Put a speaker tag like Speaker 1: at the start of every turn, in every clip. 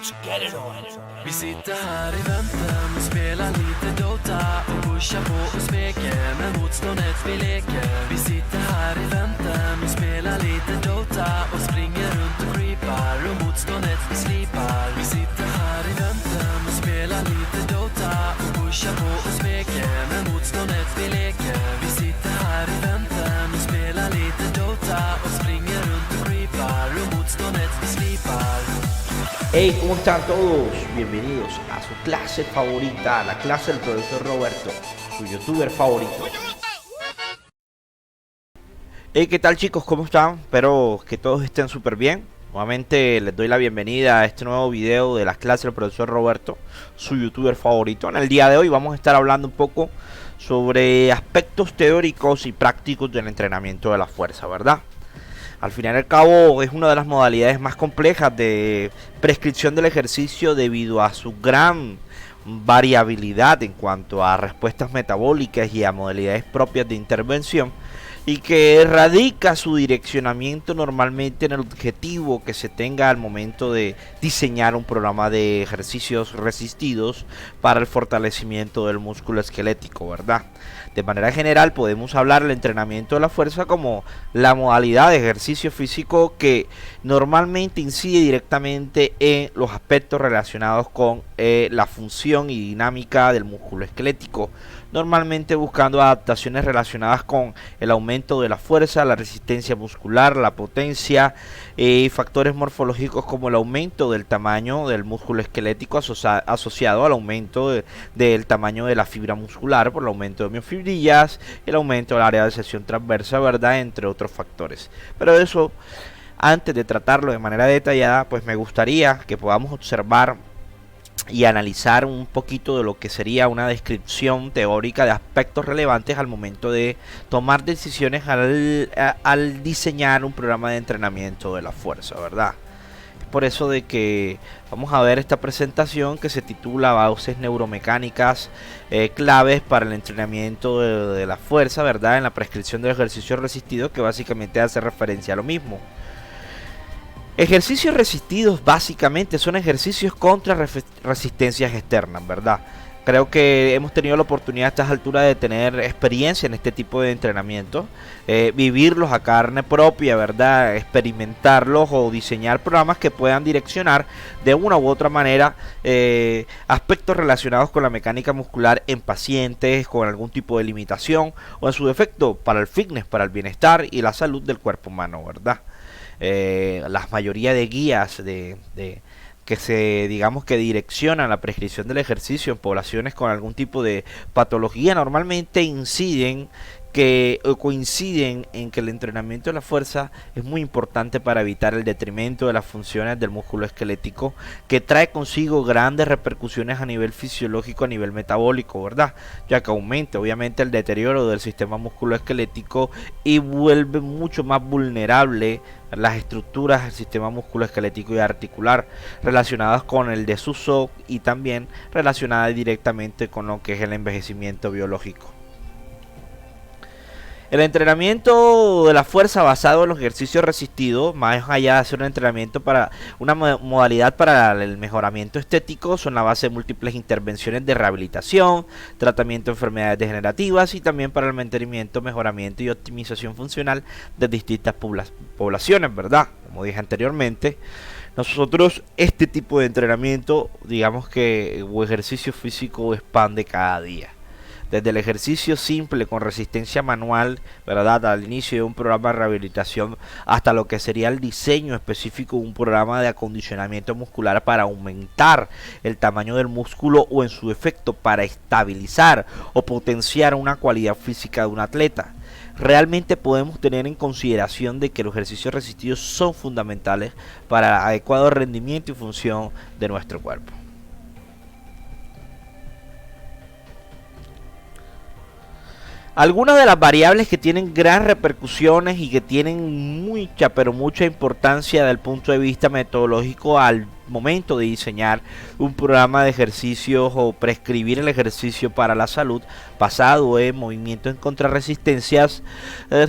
Speaker 1: Let's get it on.
Speaker 2: Vi sitter här i väntan och spelar lite Dota och pushar på och smeker med motståndet vi leker. Vi sitter här i väntan och spelar lite Dota och springer runt och creepar och motståndet vi slipar. Vi sitter här i väntan och spelar lite Dota och pushar på och smeker med motståndet vi leker. Vi sitter här i väntan och spelar lite Dota och springer runt och creepar och motståndet vi slipar.
Speaker 3: Hey, ¿cómo están todos? Bienvenidos a su clase favorita, la clase del profesor Roberto, su youtuber favorito. Hey, ¿qué tal chicos? ¿Cómo están? Espero que todos estén súper bien. Nuevamente les doy la bienvenida a este nuevo video de las clases del profesor Roberto, su youtuber favorito. En el día de hoy vamos a estar hablando un poco sobre aspectos teóricos y prácticos del entrenamiento de la fuerza, ¿verdad? Al final y al cabo es una de las modalidades más complejas de prescripción del ejercicio debido a su gran variabilidad en cuanto a respuestas metabólicas y a modalidades propias de intervención, y que radica su direccionamiento normalmente en el objetivo que se tenga al momento de diseñar un programa de ejercicios resistidos para el fortalecimiento del músculo esquelético, ¿verdad? De manera general podemos hablar del entrenamiento de la fuerza como la modalidad de ejercicio físico que normalmente incide directamente en los aspectos relacionados con la función y dinámica del músculo esquelético, normalmente buscando adaptaciones relacionadas con el aumento de la fuerza, la resistencia muscular, la potencia y factores morfológicos como el aumento del tamaño del músculo esquelético asociado al aumento del tamaño de la fibra muscular por el aumento de miofibrillas, el aumento del área de sección transversa, ¿verdad? Entre otros factores. Pero eso, antes de tratarlo de manera detallada, pues me gustaría que podamos observar y analizar un poquito de lo que sería una descripción teórica de aspectos relevantes al momento de tomar decisiones al diseñar un programa de entrenamiento de la fuerza, ¿verdad? Es por eso de que vamos a ver esta presentación que se titula Bases neuromecánicas claves para el entrenamiento de la fuerza, ¿verdad? En la prescripción del ejercicio resistido, que básicamente hace referencia a lo mismo. Ejercicios resistidos básicamente son ejercicios contra resistencias externas, ¿verdad? Creo que hemos tenido la oportunidad a estas alturas de tener experiencia en este tipo de entrenamiento, vivirlos a carne propia, ¿verdad? Experimentarlos o diseñar programas que puedan direccionar de una u otra manera aspectos relacionados con la mecánica muscular en pacientes con algún tipo de limitación o en su defecto para el fitness, para el bienestar y la salud del cuerpo humano, ¿verdad? La mayoría de guías que se digamos que direccionan la prescripción del ejercicio en poblaciones con algún tipo de patología normalmente coinciden en que el entrenamiento de la fuerza es muy importante para evitar el detrimento de las funciones del músculo esquelético, que trae consigo grandes repercusiones a nivel fisiológico, a nivel metabólico, ¿verdad? Ya que aumenta obviamente el deterioro del sistema musculoesquelético y vuelve mucho más vulnerable las estructuras del sistema musculoesquelético y articular relacionadas con el desuso y también relacionadas directamente con lo que es el envejecimiento biológico. El entrenamiento de la fuerza basado en los ejercicios resistidos, más allá de ser un entrenamiento para una modalidad para el mejoramiento estético, son la base de múltiples intervenciones de rehabilitación, tratamiento de enfermedades degenerativas y también para el mantenimiento, mejoramiento y optimización funcional de distintas poblaciones, ¿verdad? Como dije anteriormente, nosotros este tipo de entrenamiento, digamos que o ejercicio físico expande cada día. Desde el ejercicio simple con resistencia manual, ¿verdad?, al inicio de un programa de rehabilitación, hasta lo que sería el diseño específico de un programa de acondicionamiento muscular para aumentar el tamaño del músculo o en su efecto para estabilizar o potenciar una cualidad física de un atleta. Realmente podemos tener en consideración de que los ejercicios resistidos son fundamentales para el adecuado rendimiento y función de nuestro cuerpo. Algunas de las variables que tienen gran repercusiones y que tienen mucha, pero mucha importancia desde el punto de vista metodológico al momento de diseñar un programa de ejercicios o prescribir el ejercicio para la salud basado en movimientos en contrarresistencias,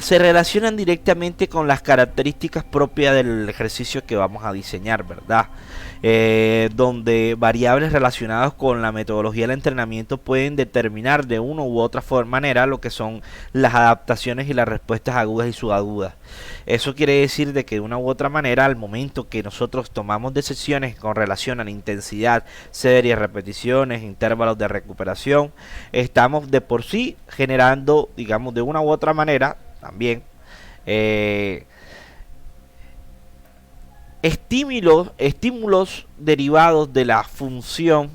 Speaker 3: se relacionan directamente con las características propias del ejercicio que vamos a diseñar, ¿verdad? Donde variables relacionadas con la metodología del entrenamiento pueden determinar de una u otra manera lo que son las adaptaciones y las respuestas agudas y subagudas. Eso quiere decir de que de una u otra manera, al momento que nosotros tomamos decisiones con relación a la intensidad, series, repeticiones, intervalos de recuperación, estamos de por sí generando, digamos, de una u otra manera también estímulos derivados de la función,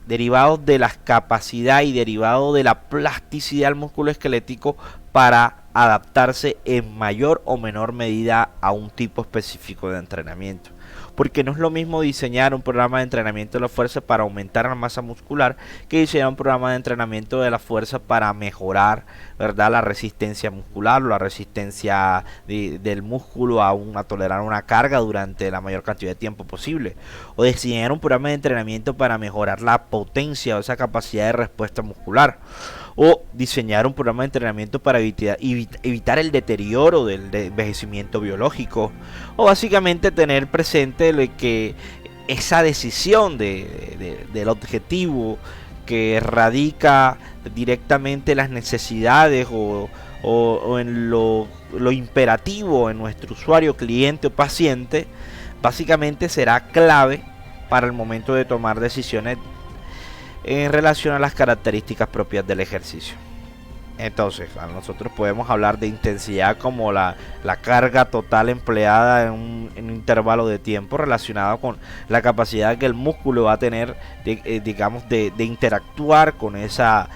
Speaker 3: derivados de la capacidad y derivados de la plasticidad del músculo esquelético para adaptarse en mayor o menor medida a un tipo específico de entrenamiento. Porque no es lo mismo diseñar un programa de entrenamiento de la fuerza para aumentar la masa muscular que diseñar un programa de entrenamiento de la fuerza para mejorar, ¿verdad?, la resistencia muscular, la resistencia del músculo a tolerar una carga durante la mayor cantidad de tiempo posible. O diseñar un programa de entrenamiento para mejorar la potencia o esa capacidad de respuesta muscular. O diseñar un programa de entrenamiento para evitar el deterioro del envejecimiento biológico. O básicamente tener presente que esa decisión del objetivo que radica directamente en las necesidades o en lo imperativo en nuestro usuario, cliente o paciente, básicamente será clave para el momento de tomar decisiones en relación a las características propias del ejercicio. Entonces, nosotros podemos hablar de intensidad como la carga total empleada en un intervalo de tiempo relacionado con la capacidad que el músculo va a tener de interactuar con esa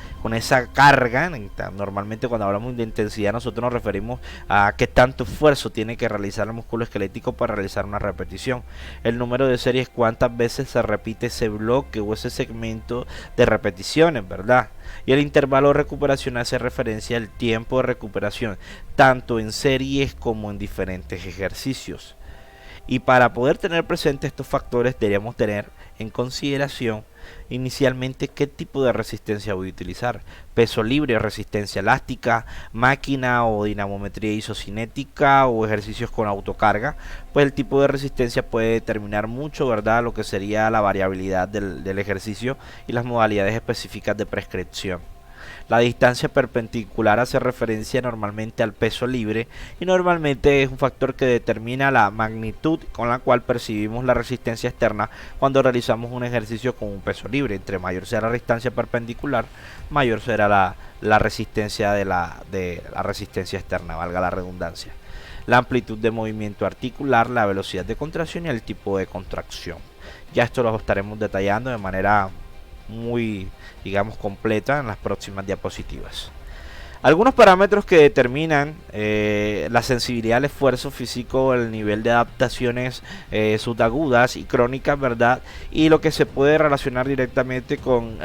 Speaker 3: carga. Normalmente cuando hablamos de intensidad nosotros nos referimos a qué tanto esfuerzo tiene que realizar el músculo esquelético para realizar una repetición. El número de series, cuántas veces se repite ese bloque o ese segmento de repeticiones, ¿verdad? Y el intervalo de recuperación hace referencia al tiempo de recuperación, tanto en series como en diferentes ejercicios. Y para poder tener presente estos factores debemos tener en consideración inicialmente qué tipo de resistencia voy a utilizar: peso libre, resistencia elástica, máquina o dinamometría isocinética o ejercicios con autocarga. Pues el tipo de resistencia puede determinar mucho, ¿verdad?, lo que sería la variabilidad del ejercicio y las modalidades específicas de prescripción. La distancia perpendicular hace referencia normalmente al peso libre y normalmente es un factor que determina la magnitud con la cual percibimos la resistencia externa cuando realizamos un ejercicio con un peso libre. Entre mayor sea la distancia perpendicular, mayor será la resistencia de la resistencia externa, valga la redundancia. La amplitud de movimiento articular, la velocidad de contracción y el tipo de contracción. Ya esto lo estaremos detallando de manera muy, digamos, completa en las próximas diapositivas. Algunos parámetros que determinan la sensibilidad al esfuerzo físico, el nivel de adaptaciones subagudas y crónicas, ¿verdad? Y lo que se puede relacionar directamente con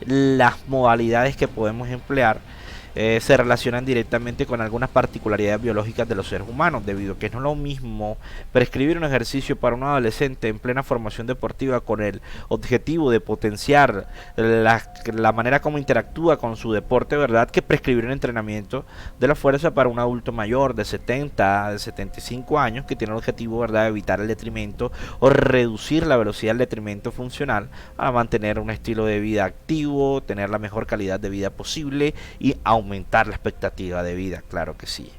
Speaker 3: las modalidades que podemos emplear. Se relacionan directamente con algunas particularidades biológicas de los seres humanos, debido a que no es lo mismo prescribir un ejercicio para un adolescente en plena formación deportiva con el objetivo de potenciar la manera como interactúa con su deporte, ¿verdad?, que prescribir un entrenamiento de la fuerza para un adulto mayor de 70, de 75 años que tiene el objetivo, ¿verdad?, de evitar el detrimento o reducir la velocidad del detrimento funcional para mantener un estilo de vida activo, tener la mejor calidad de vida posible y aumentar la expectativa de vida, claro que sí.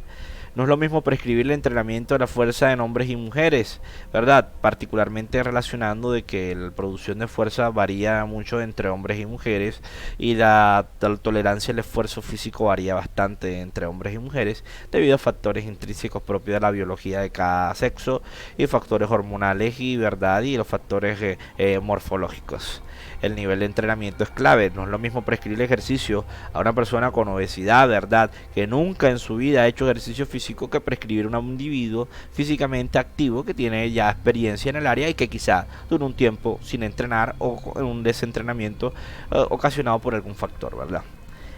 Speaker 3: No es lo mismo prescribir el entrenamiento de la fuerza en hombres y mujeres, ¿verdad? Particularmente relacionando de que la producción de fuerza varía mucho entre hombres y mujeres y la tolerancia al esfuerzo físico varía bastante entre hombres y mujeres debido a factores intrínsecos propios de la biología de cada sexo y factores hormonales y, ¿verdad?, y los factores morfológicos. El nivel de entrenamiento es clave. No es lo mismo prescribir ejercicio a una persona con obesidad, ¿verdad?, que nunca en su vida ha hecho ejercicio físico, que prescribir a un individuo físicamente activo que tiene ya experiencia en el área y que quizá dure un tiempo sin entrenar o en un desentrenamiento ocasionado por algún factor, ¿verdad?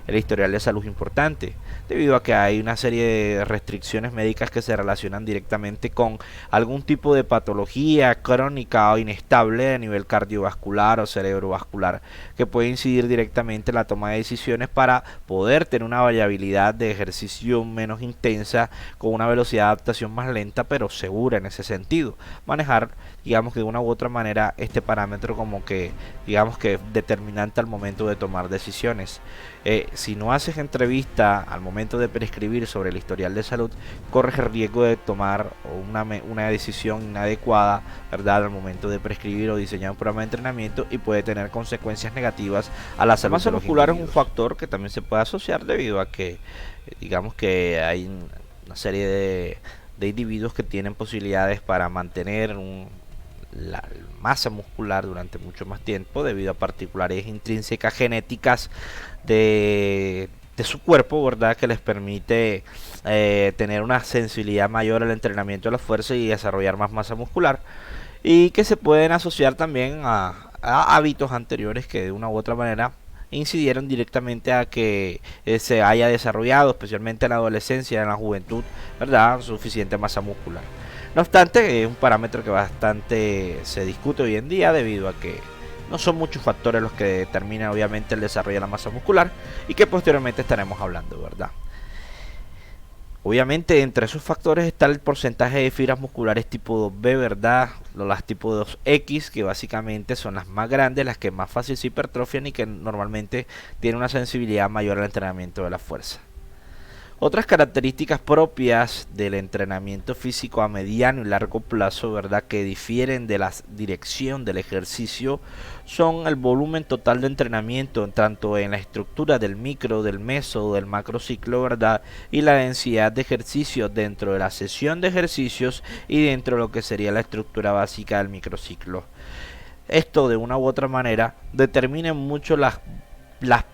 Speaker 3: el historial de salud es importante, debido a que hay una serie de restricciones médicas que se relacionan directamente con algún tipo de patología crónica o inestable a nivel cardiovascular o cerebrovascular, que puede incidir directamente en la toma de decisiones para poder tener una variabilidad de ejercicio menos intensa, con una velocidad de adaptación más lenta pero segura en ese sentido. Manejar, digamos que de una u otra manera, este parámetro como que, digamos que determinante al momento de tomar decisiones. Si no haces entrevista al momento de prescribir sobre el historial de salud, corres el riesgo de tomar una decisión inadecuada, ¿verdad?, al momento de prescribir o diseñar un programa de entrenamiento, y puede tener consecuencias negativas a la salud. La masa muscular es un factor que también se puede asociar debido a que, digamos que hay una serie de individuos que tienen posibilidades para mantener la masa muscular durante mucho más tiempo debido a particularidades intrínsecas genéticas de su cuerpo, ¿verdad?, que les permite tener una sensibilidad mayor al entrenamiento de la fuerza y desarrollar más masa muscular, y que se pueden asociar también a hábitos anteriores que de una u otra manera incidieron directamente a que se haya desarrollado, especialmente en la adolescencia y en la juventud, ¿verdad?, suficiente masa muscular. No obstante, es un parámetro que bastante se discute hoy en día debido a que no son muchos factores los que determinan obviamente el desarrollo de la masa muscular, y que posteriormente estaremos hablando, ¿verdad? Obviamente entre esos factores está el porcentaje de fibras musculares tipo 2B, ¿verdad? Las tipo 2X, que básicamente son las más grandes, las que más fácil se hipertrofian y que normalmente tienen una sensibilidad mayor al entrenamiento de la fuerza. Otras características propias del entrenamiento físico a mediano y largo plazo, ¿verdad?, que difieren de la dirección del ejercicio, son el volumen total de entrenamiento, tanto en la estructura del micro, del meso o del macro ciclo, ¿verdad?, y la densidad de ejercicios dentro de la sesión de ejercicios y dentro de lo que sería la estructura básica del microciclo. Esto de una u otra manera determina mucho las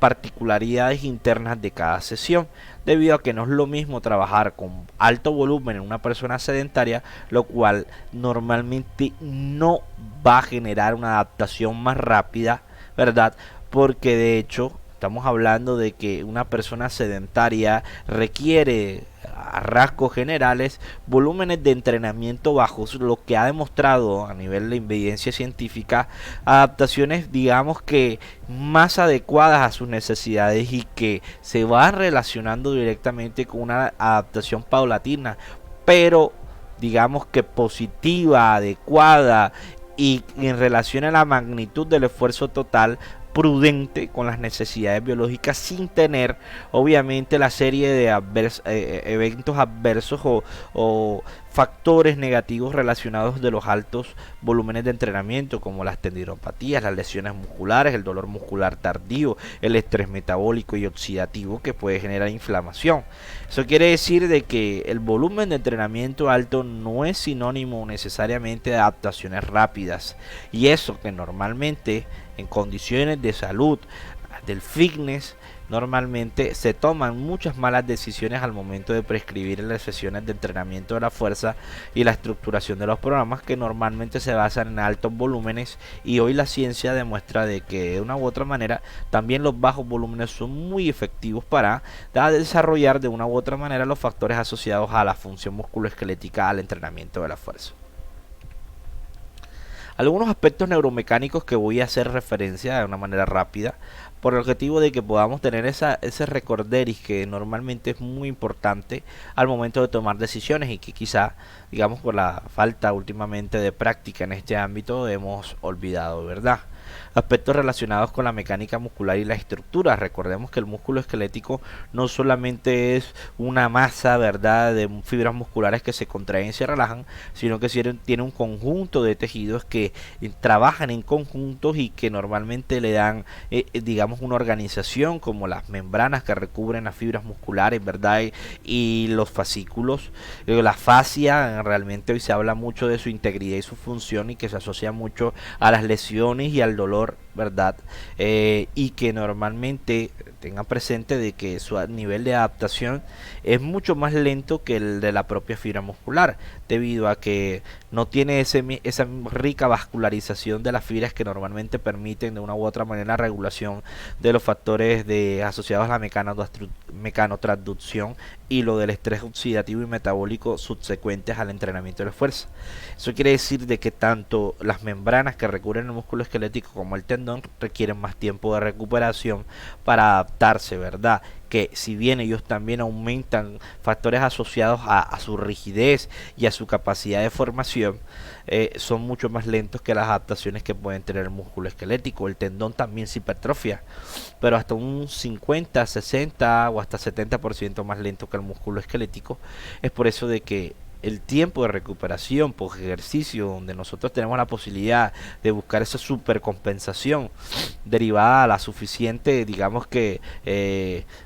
Speaker 3: particularidades internas de cada sesión, debido a que no es lo mismo trabajar con alto volumen en una persona sedentaria, lo cual normalmente no va a generar una adaptación más rápida, ¿verdad? Porque de hecho estamos hablando de que una persona sedentaria requiere, a rasgos generales, volúmenes de entrenamiento bajos, lo que ha demostrado a nivel de evidencia científica adaptaciones, digamos que más adecuadas a sus necesidades, y que se va relacionando directamente con una adaptación paulatina, pero digamos que positiva, adecuada, y en relación a la magnitud del esfuerzo total, prudente con las necesidades biológicas, sin tener obviamente la serie de eventos adversos o factores negativos relacionados de los altos volúmenes de entrenamiento, como las tendinopatías, las lesiones musculares, el dolor muscular tardío, el estrés metabólico y oxidativo que puede generar inflamación. Eso quiere decir de que el volumen de entrenamiento alto no es sinónimo necesariamente de adaptaciones rápidas, y eso que normalmente en condiciones de salud del fitness normalmente se toman muchas malas decisiones al momento de prescribir en las sesiones de entrenamiento de la fuerza y la estructuración de los programas, que normalmente se basan en altos volúmenes, y hoy la ciencia demuestra de que de una u otra manera también los bajos volúmenes son muy efectivos para desarrollar de una u otra manera los factores asociados a la función musculoesquelética al entrenamiento de la fuerza. Algunos aspectos neuromecánicos que voy a hacer referencia de una manera rápida, por el objetivo de que podamos tener ese recorderis que normalmente es muy importante al momento de tomar decisiones, y que quizá, digamos, por la falta últimamente de práctica en este ámbito hemos olvidado, ¿verdad? Aspectos relacionados con la mecánica muscular y la estructura. Recordemos que el músculo esquelético no solamente es una masa, ¿verdad?, de fibras musculares que se contraen y se relajan, sino que tiene un conjunto de tejidos que trabajan en conjuntos y que normalmente le dan, digamos, una organización, como las membranas que recubren las fibras musculares, ¿verdad?, y los fascículos. La fascia, realmente hoy se habla mucho de su integridad y su función, y que se asocia mucho a las lesiones y al dolor ¿verdad? Y que normalmente tengan presente de que su nivel de adaptación es mucho más lento que el de la propia fibra muscular, debido a que no tiene esa rica vascularización de las fibras que normalmente permiten de una u otra manera la regulación de los factores asociados a la mecanotransducción y lo del estrés oxidativo y metabólico subsecuentes al entrenamiento de la fuerza. Eso quiere decir de que tanto las membranas que recubren el músculo esquelético como el tendón requieren más tiempo de recuperación para adaptarse, ¿verdad? Que si bien ellos también aumentan factores asociados a su rigidez y a su capacidad de formación, son mucho más lentos que las adaptaciones que pueden tener el músculo esquelético. El tendón también se hipertrofia, pero hasta un 50, 60 o hasta 70% más lento que el músculo esquelético. Es por eso de que el tiempo de recuperación por ejercicio, donde nosotros tenemos la posibilidad de buscar esa supercompensación derivada a la suficiente, digamos que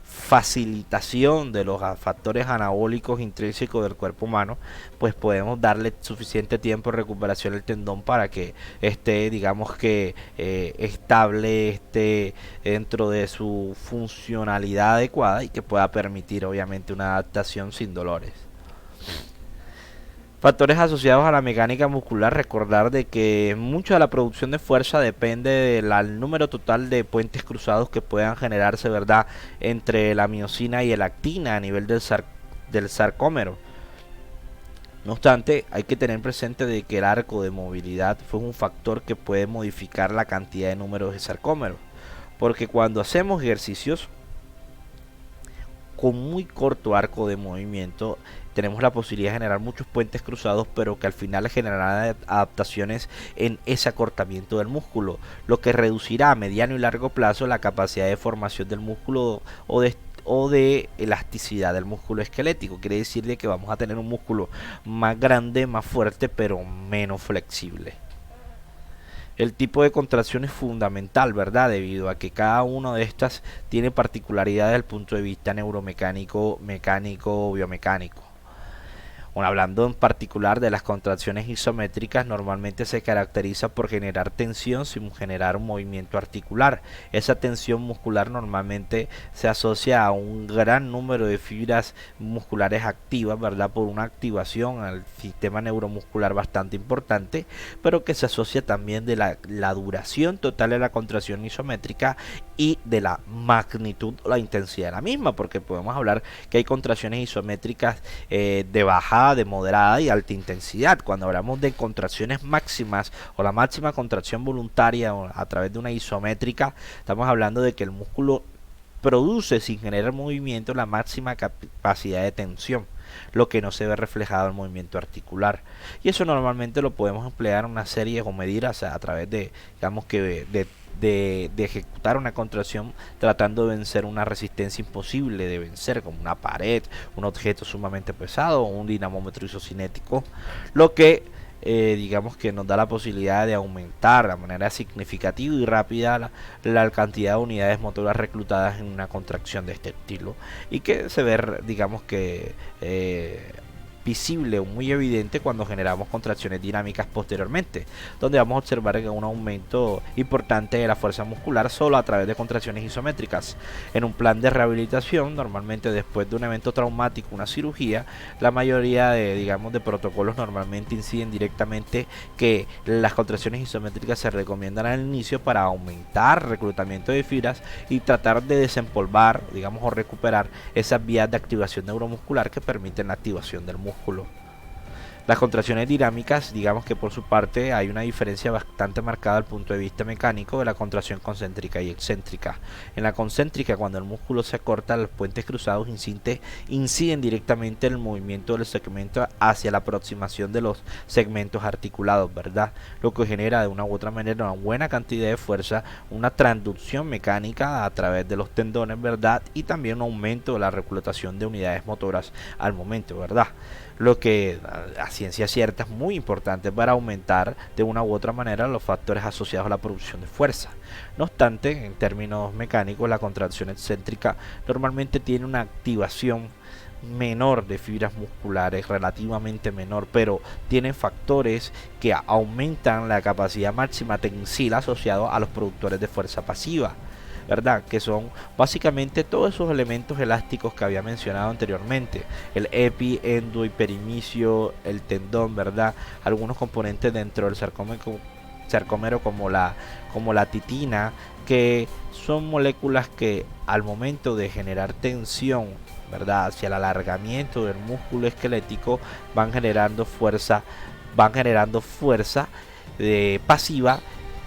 Speaker 3: facilitación de los factores anabólicos intrínsecos del cuerpo humano, pues podemos darle suficiente tiempo de recuperación al tendón para que esté, digamos que estable, esté dentro de su funcionalidad adecuada y que pueda permitir obviamente una adaptación sin dolores. Factores asociados a la mecánica muscular, recordar de que mucha de la producción de fuerza depende del número total de puentes cruzados que puedan generarse, ¿verdad?, entre la miosina y el actina a nivel del sarcómero. No obstante, hay que tener presente de que el arco de movilidad fue un factor que puede modificar la cantidad de números de sarcómeros, porque cuando hacemos ejercicios con muy corto arco de movimiento, tenemos la posibilidad de generar muchos puentes cruzados, pero que al final generarán adaptaciones en ese acortamiento del músculo, lo que reducirá a mediano y largo plazo la capacidad de formación del músculo o de elasticidad del músculo esquelético. Quiere decir que vamos a tener un músculo más grande, más fuerte, pero menos flexible. El tipo de contracción es fundamental, ¿verdad? Debido a que cada una de estas tiene particularidades desde el punto de vista neuromecánico, mecánico, biomecánico. Bueno, hablando en particular de las contracciones isométricas, normalmente se caracteriza por generar tensión sin generar un movimiento articular. Esa tensión muscular normalmente se asocia a un gran número de fibras musculares activas, ¿verdad?, por una activación al sistema neuromuscular bastante importante, pero que se asocia también de la duración total de la contracción isométrica y de la magnitud o la intensidad de la misma, porque podemos hablar que hay contracciones isométricas de baja, de moderada y alta intensidad. Cuando hablamos de contracciones máximas o la máxima contracción voluntaria a través de una isométrica, estamos hablando de que el músculo produce sin generar movimiento la máxima capacidad de tensión, lo que no se ve reflejado en el movimiento articular, y eso normalmente lo podemos emplear en una serie o medir a través de, digamos que de ejecutar una contracción tratando de vencer una resistencia imposible de vencer, como una pared, un objeto sumamente pesado o un dinamómetro isocinético, lo que digamos que nos da la posibilidad de aumentar de manera significativa y rápida la cantidad de unidades motoras reclutadas en una contracción de este estilo, y que se ve, digamos que visible o muy evidente cuando generamos contracciones dinámicas posteriormente, donde vamos a observar un aumento importante de la fuerza muscular solo a través de contracciones isométricas. En un plan de rehabilitación, normalmente después de un evento traumático, una cirugía, la mayoría de protocolos normalmente inciden directamente que las contracciones isométricas se recomiendan al inicio para aumentar reclutamiento de fibras y tratar de desempolvar, o recuperar esas vías de activación neuromuscular que permiten la activación del músculo. Las contracciones dinámicas, digamos que por su parte hay una diferencia bastante marcada desde el punto de vista mecánico de la contracción concéntrica y excéntrica. En la concéntrica, cuando el músculo se acorta, los puentes cruzados inciden directamente en el movimiento del segmento hacia la aproximación de los segmentos articulados, ¿verdad? Lo que genera de una u otra manera una buena cantidad de fuerza, una transducción mecánica a través de los tendones, ¿verdad? Y también un aumento de la reclutación de unidades motoras al momento, ¿verdad? Lo que a ciencia cierta es muy importante para aumentar de una u otra manera los factores asociados a la producción de fuerza. No obstante, en términos mecánicos, la contracción excéntrica normalmente tiene una activación menor de fibras musculares, relativamente menor, pero tienen factores que aumentan la capacidad máxima tensil asociado a los productores de fuerza pasiva, ¿verdad? Que son básicamente todos esos elementos elásticos que había mencionado anteriormente: el epi, endo y perimicio, el tendón, ¿verdad? Algunos componentes dentro del sarcómero como la titina, que son moléculas que al momento de generar tensión, ¿verdad?, hacia el alargamiento del músculo esquelético, van generando fuerza pasiva,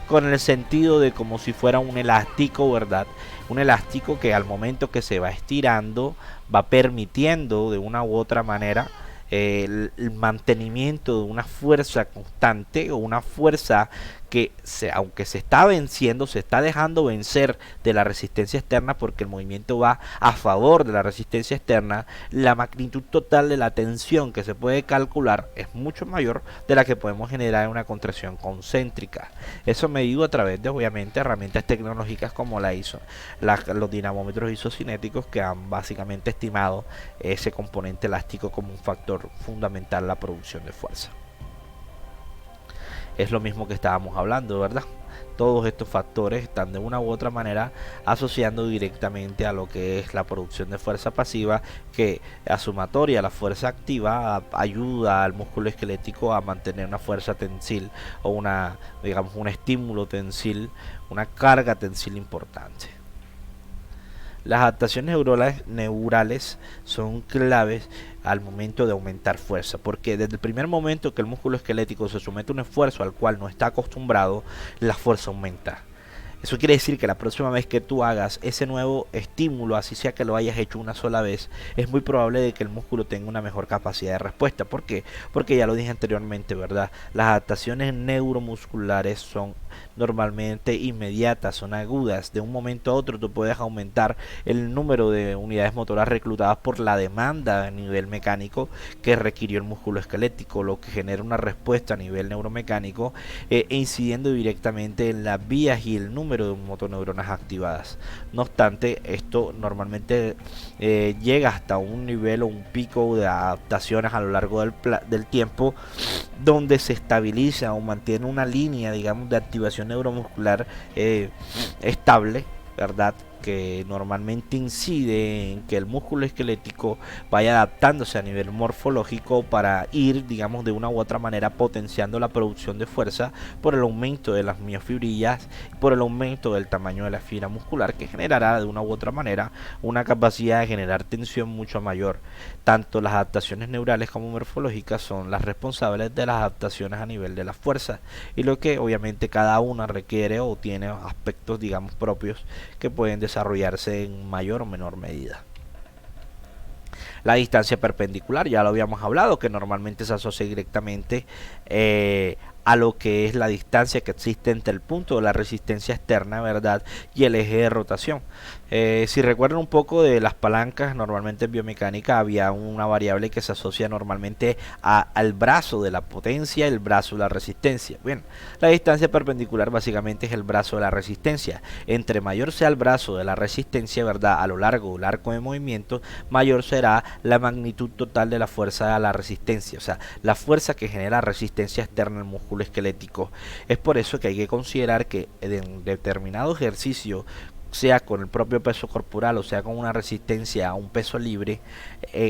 Speaker 3: con el sentido de como si fuera un elástico, ¿verdad? Un elástico que al momento que se va estirando va permitiendo de una u otra manera el mantenimiento de una fuerza constante, o una fuerza que aunque se está venciendo, se está dejando vencer de la resistencia externa, porque el movimiento va a favor de la resistencia externa. La magnitud total de la tensión que se puede calcular es mucho mayor de la que podemos generar en una contracción concéntrica. Eso medido a través de, obviamente, herramientas tecnológicas como los dinamómetros isocinéticos, que han básicamente estimado ese componente elástico como un factor fundamental en la producción de fuerza. Es lo mismo que estábamos hablando, ¿verdad? Todos estos factores están de una u otra manera asociando directamente a lo que es la producción de fuerza pasiva, que a sumatoria a la fuerza activa ayuda al músculo esquelético a mantener una fuerza tensil, o un estímulo tensil, una carga tensil importante. Las adaptaciones neurales son claves al momento de aumentar fuerza, porque desde el primer momento que el músculo esquelético se somete a un esfuerzo al cual no está acostumbrado, la fuerza aumenta. Eso quiere decir que la próxima vez que tú hagas ese nuevo estímulo, así sea que lo hayas hecho una sola vez, es muy probable de que el músculo tenga una mejor capacidad de respuesta. ¿Por qué? Porque ya lo dije anteriormente, ¿verdad? Las adaptaciones neuromusculares son normalmente inmediatas, son agudas. De un momento a otro tú puedes aumentar el número de unidades motoras reclutadas por la demanda a nivel mecánico que requirió el músculo esquelético, lo que genera una respuesta a nivel neuromecánico, incidiendo directamente en las vías y el número de motoneuronas activadas. No obstante, esto normalmente llega hasta un nivel o un pico de adaptaciones a lo largo del tiempo, donde se estabiliza o mantiene una línea, digamos, de activación neuromuscular estable, ¿verdad?, que normalmente incide en que el músculo esquelético vaya adaptándose a nivel morfológico para ir, digamos, de una u otra manera potenciando la producción de fuerza por el aumento de las miofibrillas, por el aumento del tamaño de la fibra muscular, que generará de una u otra manera una capacidad de generar tensión mucho mayor. Tanto las adaptaciones neurales como morfológicas son las responsables de las adaptaciones a nivel de la fuerza, y lo que obviamente cada una requiere o tiene aspectos, digamos, propios que pueden desarrollarse en mayor o menor medida. La distancia perpendicular, ya lo habíamos hablado, que normalmente se asocia directamente a lo que es la distancia que existe entre el punto de la resistencia externa, ¿verdad?, y el eje de rotación. Si recuerdan un poco de las palancas, normalmente en biomecánica había una variable que se asocia normalmente al brazo de la potencia, el brazo de la resistencia. Bien, la distancia perpendicular básicamente es el brazo de la resistencia. Entre mayor sea el brazo de la resistencia, ¿verdad?, a lo largo del arco de movimiento, mayor será la magnitud total de la fuerza de la resistencia, o sea, la fuerza que genera resistencia externa al músculo esquelético. Es por eso que hay que considerar que en determinado ejercicio, sea con el propio peso corporal o sea con una resistencia a un peso libre,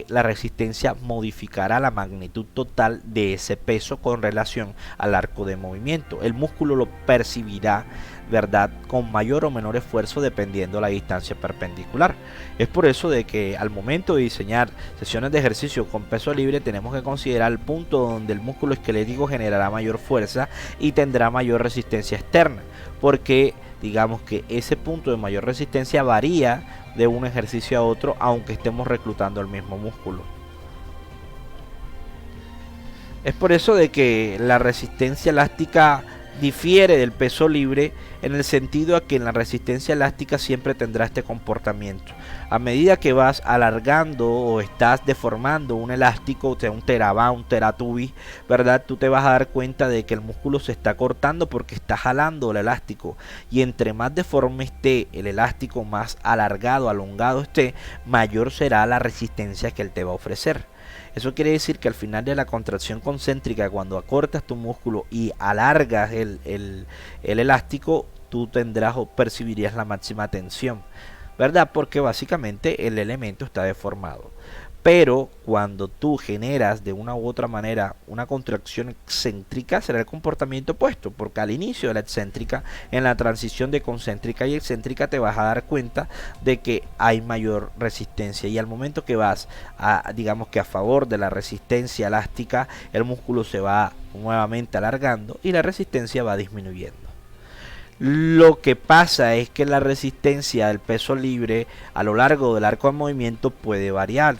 Speaker 3: la resistencia modificará la magnitud total de ese peso con relación al arco de movimiento. El músculo lo percibirá, ¿verdad?, con mayor o menor esfuerzo dependiendo de la distancia perpendicular. Es por eso de que al momento de diseñar sesiones de ejercicio con peso libre tenemos que considerar el punto donde el músculo esquelético generará mayor fuerza y tendrá mayor resistencia externa, porque digamos que ese punto de mayor resistencia varía de un ejercicio a otro, aunque estemos reclutando el mismo músculo. Es por eso de que la resistencia elástica difiere del peso libre en el sentido a que en la resistencia elástica siempre tendrá este comportamiento. A medida que vas alargando o estás deformando un elástico, o sea, un terabá, un teratubi, ¿verdad? Tú te vas a dar cuenta de que el músculo se está cortando porque está jalando el elástico. Y entre más deforme esté el elástico, más alargado, alongado esté, mayor será la resistencia que él te va a ofrecer. Eso quiere decir que al final de la contracción concéntrica, cuando acortas tu músculo y alargas el elástico, tú tendrás o percibirías la máxima tensión, ¿verdad? Porque básicamente el elemento está deformado. Pero cuando tú generas de una u otra manera una contracción excéntrica, será el comportamiento opuesto, porque al inicio de la excéntrica, en la transición de concéntrica y excéntrica, te vas a dar cuenta de que hay mayor resistencia, y al momento que vas a, digamos que a favor de la resistencia elástica, el músculo se va nuevamente alargando y la resistencia va disminuyendo. Lo que pasa es que la resistencia del peso libre a lo largo del arco de movimiento puede variar.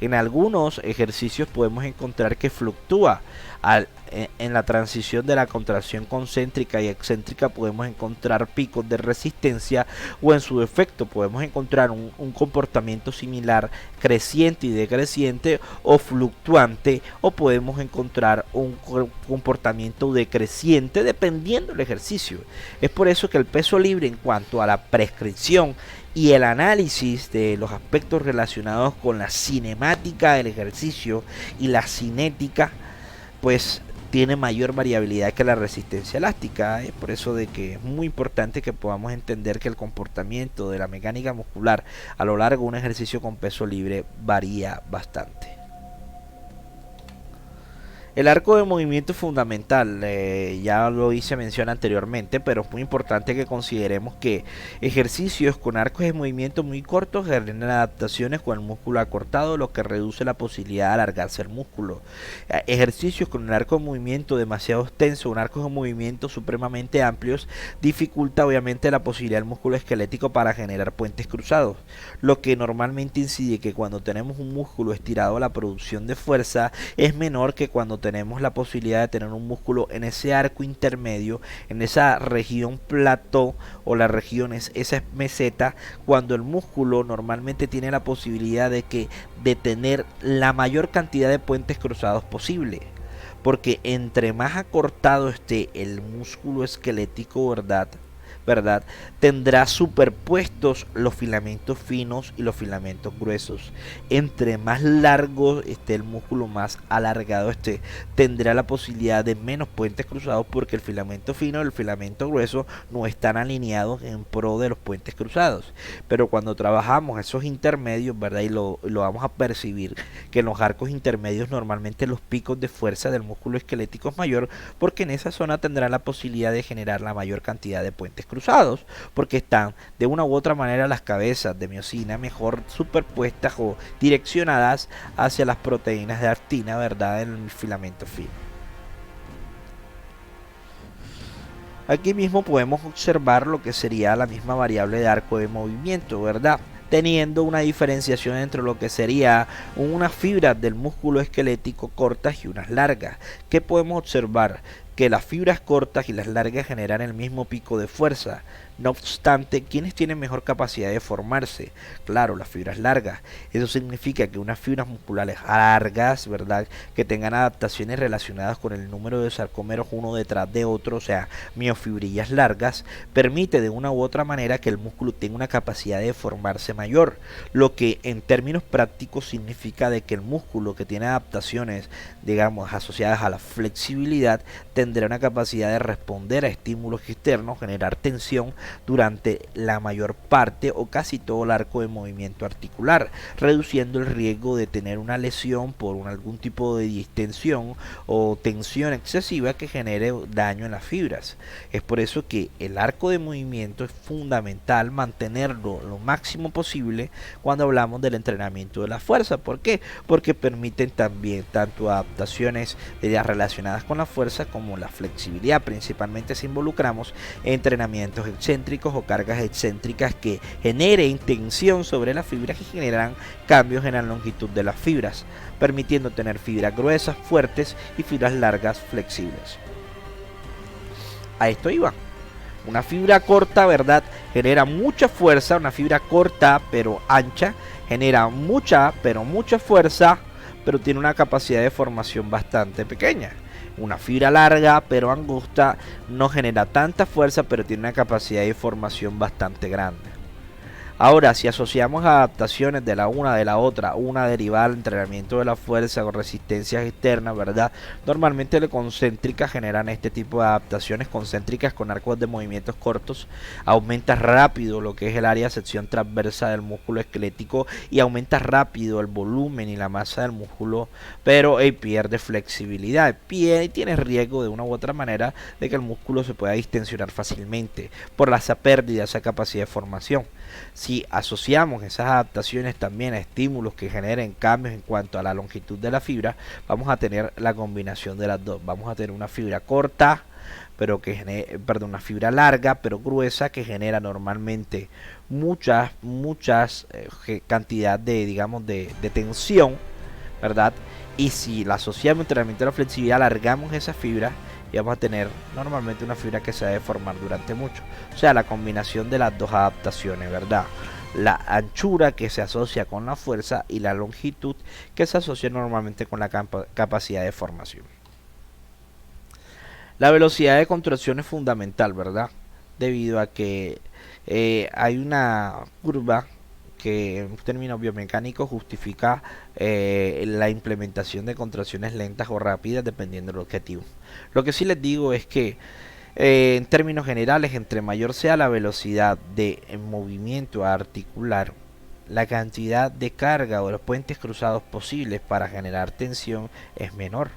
Speaker 3: En algunos ejercicios podemos encontrar que fluctúa. En la transición de la contracción concéntrica y excéntrica podemos encontrar picos de resistencia, o en su defecto podemos encontrar un comportamiento similar, creciente y decreciente, o fluctuante, o podemos encontrar un comportamiento decreciente dependiendo del ejercicio. Es por eso que el peso libre, en cuanto a la prescripción y el análisis de los aspectos relacionados con la cinemática del ejercicio y la cinética, pues tiene mayor variabilidad que la resistencia elástica. Es por eso de que es muy importante que podamos entender que el comportamiento de la mecánica muscular a lo largo de un ejercicio con peso libre varía bastante. El arco de movimiento es fundamental, ya lo hice mención anteriormente, pero es muy importante que consideremos que ejercicios con arcos de movimiento muy cortos generan adaptaciones con el músculo acortado, lo que reduce la posibilidad de alargarse el músculo. Ejercicios con un arco de movimiento demasiado extenso, un arco de movimiento supremamente amplios, dificulta obviamente la posibilidad del músculo esquelético para generar puentes cruzados, lo que normalmente incide que cuando tenemos un músculo estirado, la producción de fuerza es menor que cuando tenemos la posibilidad de tener un músculo en ese arco intermedio, en esa región plató, o la región es esa meseta, cuando el músculo normalmente tiene la posibilidad de tener la mayor cantidad de puentes cruzados posible, porque entre más acortado esté el músculo esquelético, ¿verdad? Tendrá superpuestos los filamentos finos y los filamentos gruesos. Entre más largo esté el músculo, más alargado esté, tendrá la posibilidad de menos puentes cruzados, porque el filamento fino y el filamento grueso no están alineados en pro de los puentes cruzados. Pero cuando trabajamos esos intermedios, ¿verdad? Y lo vamos a percibir que en los arcos intermedios normalmente los picos de fuerza del músculo esquelético es mayor, porque en esa zona tendrá la posibilidad de generar la mayor cantidad de puentes cruzados, porque están de una u otra manera las cabezas de miosina mejor superpuestas o direccionadas hacia las proteínas de actina, ¿verdad? En el filamento fino. Aquí mismo podemos observar lo que sería la misma variable de arco de movimiento, ¿verdad? Teniendo una diferenciación entre lo que sería unas fibras del músculo esquelético cortas y unas largas. ¿Qué podemos observar? Que las fibras cortas y las largas generan el mismo pico de fuerza. No obstante, ¿quiénes tienen mejor capacidad de formarse? Claro, las fibras largas. Eso significa que unas fibras musculares largas, ¿verdad?, que tengan adaptaciones relacionadas con el número de sarcómeros uno detrás de otro, o sea, miofibrillas largas, permite de una u otra manera que el músculo tenga una capacidad de formarse mayor, lo que en términos prácticos significa de que el músculo que tiene adaptaciones, digamos, asociadas a la flexibilidad, tendrá una capacidad de responder a estímulos externos, generar tensión durante la mayor parte o casi todo el arco de movimiento articular, reduciendo el riesgo de tener una lesión por algún tipo de distensión o tensión excesiva que genere daño en las fibras. Es por eso que el arco de movimiento es fundamental mantenerlo lo máximo posible cuando hablamos del entrenamiento de la fuerza. ¿Por qué? Porque permiten también tanto adaptaciones relacionadas con la fuerza como la flexibilidad, principalmente si involucramos entrenamientos excéntricos o cargas excéntricas que generen tensión sobre las fibras y generan cambios en la longitud de las fibras, permitiendo tener fibras gruesas, fuertes y fibras largas, flexibles. a esto iba. Una fibra corta, ¿verdad? Genera mucha fuerza. Una fibra corta pero ancha genera mucha fuerza, pero tiene una capacidad de formación bastante pequeña. Una fibra larga pero angosta no genera tanta fuerza, pero tiene una capacidad de formación bastante grande. Ahora, si asociamos adaptaciones de la una de la otra, una derivada del entrenamiento de la fuerza con resistencias externas, ¿verdad? Normalmente las concéntricas generan este tipo de adaptaciones concéntricas con arcos de movimientos cortos. Aumenta rápido lo que es el área de sección transversa del músculo esquelético y aumenta rápido el volumen y la masa del músculo, pero pierde flexibilidad. Tiene riesgo de una u otra manera de que el músculo se pueda distensionar fácilmente por esa pérdida, esa capacidad de formación. Si asociamos esas adaptaciones también a estímulos que generen cambios en cuanto a la longitud de la fibra, vamos a tener la combinación de las dos. Vamos a tener una fibra corta, pero una fibra larga pero gruesa, que genera normalmente muchas cantidad de, digamos, de tensión, ¿verdad? Y si la asociamos a entrenamiento de la flexibilidad, alargamos esa fibra y vamos a tener normalmente una fibra que se va a deformar durante mucho. O sea, la combinación de las dos adaptaciones, ¿verdad? La anchura, que se asocia con la fuerza, y la longitud, que se asocia normalmente con la capacidad de formación. La velocidad de contracción es fundamental, ¿verdad? Debido a que hay una curva que en términos biomecánicos justifica la implementación de contracciones lentas o rápidas dependiendo del objetivo. Lo que sí les digo es que en términos generales, entre mayor sea la velocidad de movimiento articular, la cantidad de carga o los puentes cruzados posibles para generar tensión es menor,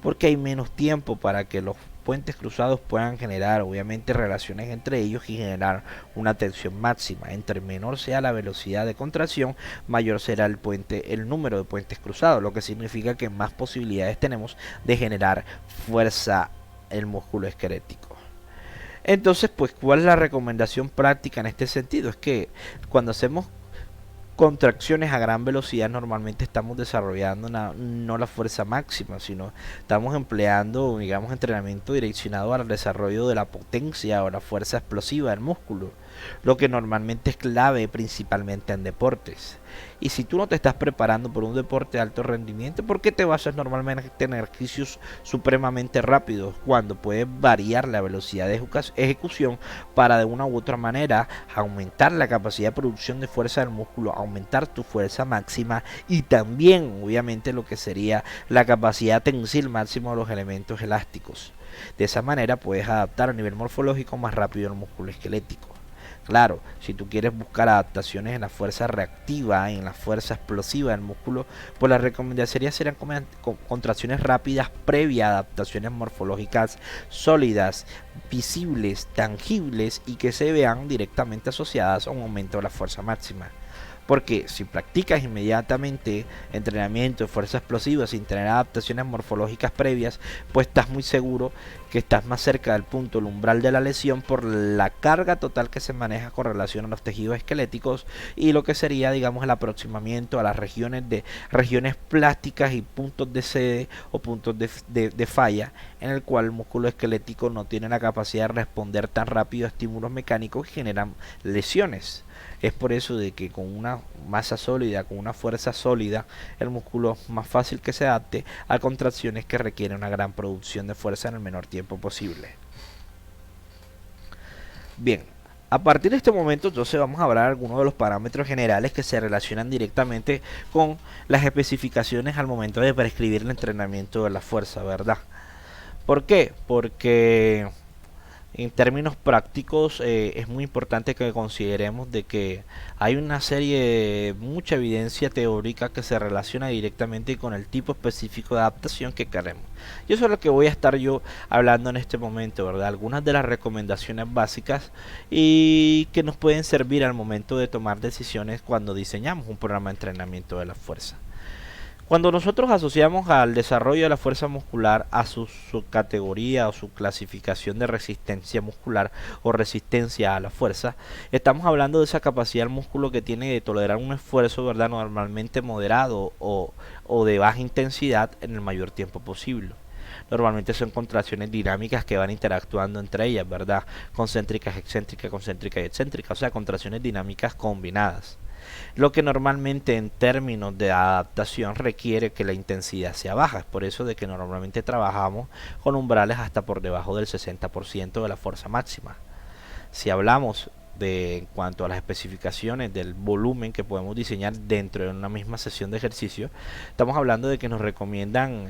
Speaker 3: porque hay menos tiempo para que los puentes cruzados puedan generar obviamente relaciones entre ellos y generar una tensión máxima. Entre menor sea la velocidad de contracción, mayor será el número de puentes cruzados, lo que significa que más posibilidades tenemos de generar fuerza en el músculo esquelético. Entonces, pues, ¿cuál es la recomendación práctica en este sentido? Es que cuando hacemos contracciones a gran velocidad, normalmente estamos desarrollando no la fuerza máxima, sino estamos empleando, digamos, entrenamiento direccionado al desarrollo de la potencia o la fuerza explosiva del músculo, lo que normalmente es clave principalmente en deportes. Y si tú no te estás preparando por un deporte de alto rendimiento, ¿por qué te basas normalmente en ejercicios supremamente rápidos cuando puedes variar la velocidad de ejecución para de una u otra manera aumentar la capacidad de producción de fuerza del músculo, aumentar tu fuerza máxima y también obviamente lo que sería la capacidad tensil máxima de los elementos elásticos? De esa manera puedes adaptar a nivel morfológico más rápido el músculo esquelético. Claro, si tú quieres buscar adaptaciones en la fuerza reactiva, en la fuerza explosiva del músculo, pues la recomendación serían contracciones rápidas previas a adaptaciones morfológicas sólidas, visibles, tangibles y que se vean directamente asociadas a un aumento de la fuerza máxima. Porque si practicas inmediatamente entrenamiento de fuerza explosiva sin tener adaptaciones morfológicas previas, pues estás muy seguro que estás más cerca del punto, el umbral de la lesión, por la carga total que se maneja con relación a los tejidos esqueléticos y lo que sería, digamos, el aproximamiento a las regiones plásticas y puntos de sede o puntos de falla, en el cual el músculo esquelético no tiene la capacidad de responder tan rápido a estímulos mecánicos que generan lesiones. Es por eso de que con una masa sólida, con una fuerza sólida, el músculo es más fácil que se adapte a contracciones que requieren una gran producción de fuerza en el menor tiempo posible. Bien, a partir de este momento entonces vamos a hablar de algunos de los parámetros generales que se relacionan directamente con las especificaciones al momento de prescribir el entrenamiento de la fuerza, ¿verdad? ¿Por qué? Porque en términos prácticos es muy importante que consideremos de que hay una mucha evidencia teórica que se relaciona directamente con el tipo específico de adaptación que queremos. Y eso es lo que voy a estar yo hablando en este momento, ¿verdad? Algunas de las recomendaciones básicas y que nos pueden servir al momento de tomar decisiones cuando diseñamos un programa de entrenamiento de la fuerza. Cuando nosotros asociamos al desarrollo de la fuerza muscular a su categoría o su clasificación de resistencia muscular o resistencia a la fuerza, estamos hablando de esa capacidad del músculo que tiene de tolerar un esfuerzo, ¿verdad?, normalmente moderado o de baja intensidad en el mayor tiempo posible. normalmente son contracciones dinámicas que van interactuando entre ellas, ¿verdad? Concéntricas, excéntricas, concéntricas y excéntricas, o sea, contracciones dinámicas combinadas. Lo que normalmente en términos de adaptación requiere que la intensidad sea baja. Es por eso de que normalmente trabajamos con umbrales hasta por debajo del 60% de la fuerza máxima. Si hablamos en cuanto a las especificaciones del volumen que podemos diseñar dentro de una misma sesión de ejercicio, estamos hablando de que nos recomiendan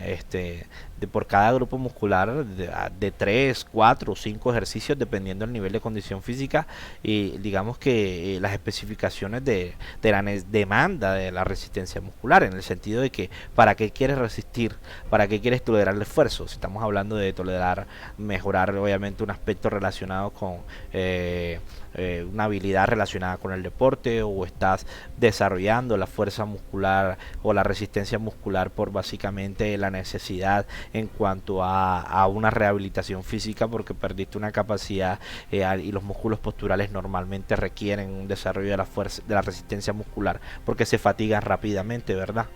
Speaker 3: por cada grupo muscular de 3, 4 o 5 ejercicios dependiendo del nivel de condición física y digamos que las especificaciones de la demanda de la resistencia muscular, en el sentido de que para qué quieres resistir, para qué quieres tolerar el esfuerzo. Si estamos hablando de tolerar, mejorar obviamente un aspecto relacionado con una habilidad relacionada con el deporte, o estás desarrollando la fuerza muscular o la resistencia muscular por básicamente la necesidad en cuanto a una rehabilitación física porque perdiste una capacidad y los músculos posturales normalmente requieren un desarrollo de la fuerza, de la resistencia muscular porque se fatigan rápidamente, ¿verdad?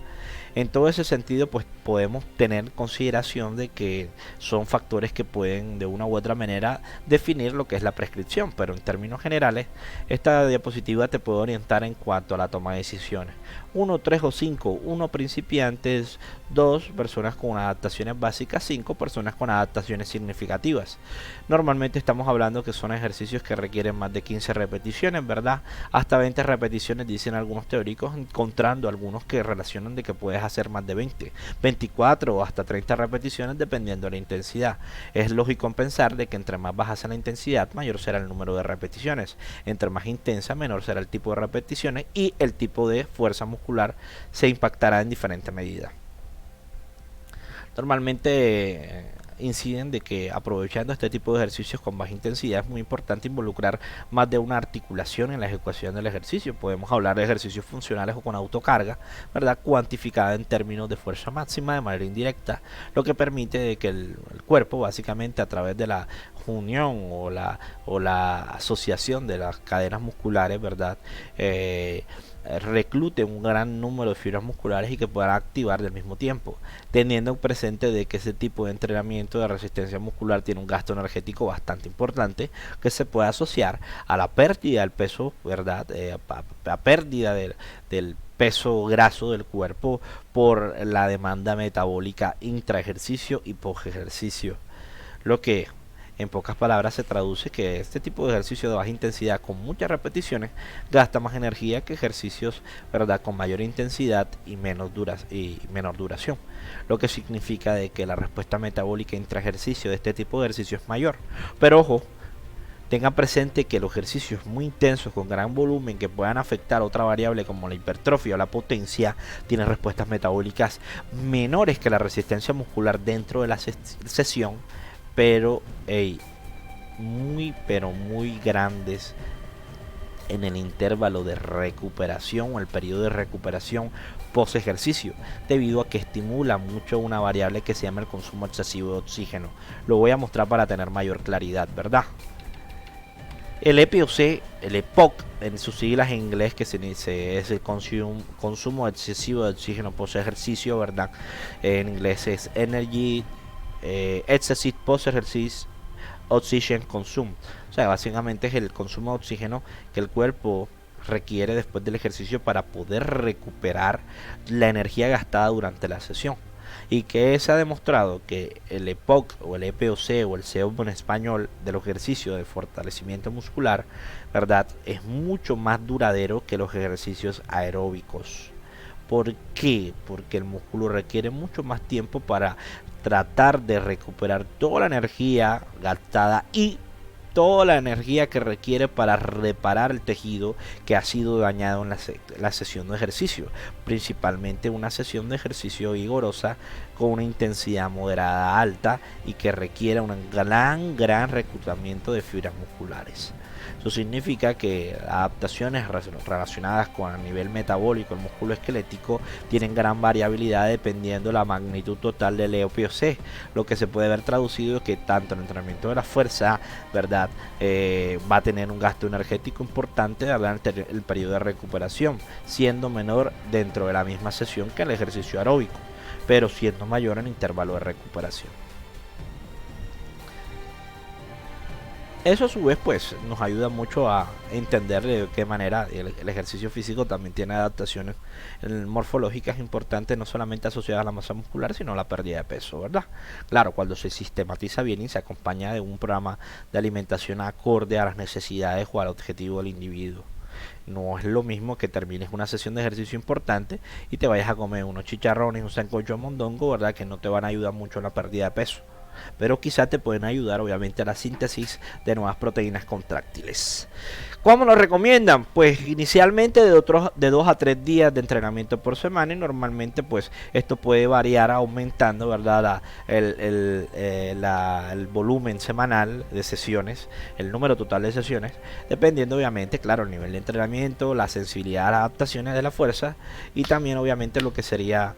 Speaker 3: En todo ese sentido, pues podemos tener consideración de que son factores que pueden de una u otra manera definir lo que es la prescripción, pero en términos generales, esta diapositiva te puede orientar en cuanto a la toma de decisiones. 1, 3 o 5, 1 principiantes, 2 personas con adaptaciones básicas, 5 personas con adaptaciones significativas. Normalmente estamos hablando que son ejercicios que requieren más de 15 repeticiones, ¿verdad? Hasta 20 repeticiones dicen algunos teóricos, encontrando algunos que relacionan de que puedes hacer más de 20, 24 o hasta 30 repeticiones dependiendo de la intensidad. Es lógico pensar de que entre más baja sea la intensidad, mayor será el número de repeticiones. Entre más intensa, menor será el tipo de repeticiones y el tipo de fuerza muscular se impactará en diferente medida. Normalmente inciden de que aprovechando este tipo de ejercicios con baja intensidad es muy importante involucrar más de una articulación en la ejecución del ejercicio. Podemos hablar de ejercicios funcionales o con autocarga, ¿verdad? Cuantificada en términos de fuerza máxima de manera indirecta, lo que permite de que el cuerpo básicamente a través de la unión o la asociación de las cadenas musculares, ¿verdad? Reclute un gran número de fibras musculares y que puedan activar del mismo tiempo, teniendo presente de que ese tipo de entrenamiento de resistencia muscular tiene un gasto energético bastante importante que se puede asociar a la pérdida del peso, ¿verdad? A pérdida del peso graso del cuerpo por la demanda metabólica intraejercicio y post ejercicio, lo que en pocas palabras se traduce que este tipo de ejercicio de baja intensidad con muchas repeticiones gasta más energía que ejercicios, ¿verdad?, con mayor intensidad y menor duración, lo que significa de que la respuesta metabólica intraejercicio de este tipo de ejercicio es mayor. Pero ojo, tengan presente que los ejercicios muy intensos con gran volumen que puedan afectar otra variable como la hipertrofia o la potencia tienen respuestas metabólicas menores que la resistencia muscular dentro de la sesión, pero muy grandes en el intervalo de recuperación o el periodo de recuperación post ejercicio, debido a que estimula mucho una variable que se llama el consumo excesivo de oxígeno. Lo voy a mostrar para tener mayor claridad, ¿verdad? El EPOC, el EPOC en sus siglas en inglés, que se dice es el consumo excesivo de oxígeno post ejercicio, ¿verdad? En inglés es Energy Excessive Post Exercise Oxygen Consume. O sea, básicamente es el consumo de oxígeno que el cuerpo requiere después del ejercicio para poder recuperar la energía gastada durante la sesión. Y que se ha demostrado que el EPOC o el EPOC o el CO en español del ejercicio de fortalecimiento muscular, ¿verdad?, es mucho más duradero que los ejercicios aeróbicos. ¿Por qué? Porque el músculo requiere mucho más tiempo para tratar de recuperar toda la energía gastada y toda la energía que requiere para reparar el tejido que ha sido dañado en la sesión de ejercicio, principalmente una sesión de ejercicio vigorosa con una intensidad moderada alta y que requiere un gran reclutamiento de fibras musculares. Eso significa que adaptaciones relacionadas con el nivel metabólico, el músculo esquelético, tienen gran variabilidad dependiendo de la magnitud total del EPOC, lo que se puede ver traducido que tanto el entrenamiento de la fuerza, ¿verdad?, va a tener un gasto energético importante durante el periodo de recuperación, siendo menor dentro de la misma sesión que el ejercicio aeróbico, pero siendo mayor en intervalo de recuperación. Eso a su vez pues nos ayuda mucho a entender de qué manera el ejercicio físico también tiene adaptaciones morfológicas importantes, no solamente asociadas a la masa muscular, sino a la pérdida de peso, ¿verdad? Claro, cuando se sistematiza bien y se acompaña de un programa de alimentación acorde a las necesidades o al objetivo del individuo. No es lo mismo que termines una sesión de ejercicio importante y te vayas a comer unos chicharrones, un sancocho de mondongo, ¿verdad? Que no te van a ayudar mucho en la pérdida de peso, pero quizá te pueden ayudar obviamente a la síntesis de nuevas proteínas contráctiles. ¿Cómo lo recomiendan? Pues inicialmente de 2 a 3 días de entrenamiento por semana, y normalmente pues esto puede variar aumentando, ¿verdad? El volumen semanal de sesiones, el número total de sesiones, dependiendo obviamente, claro, el nivel de entrenamiento, la sensibilidad a las adaptaciones de la fuerza y también obviamente lo que sería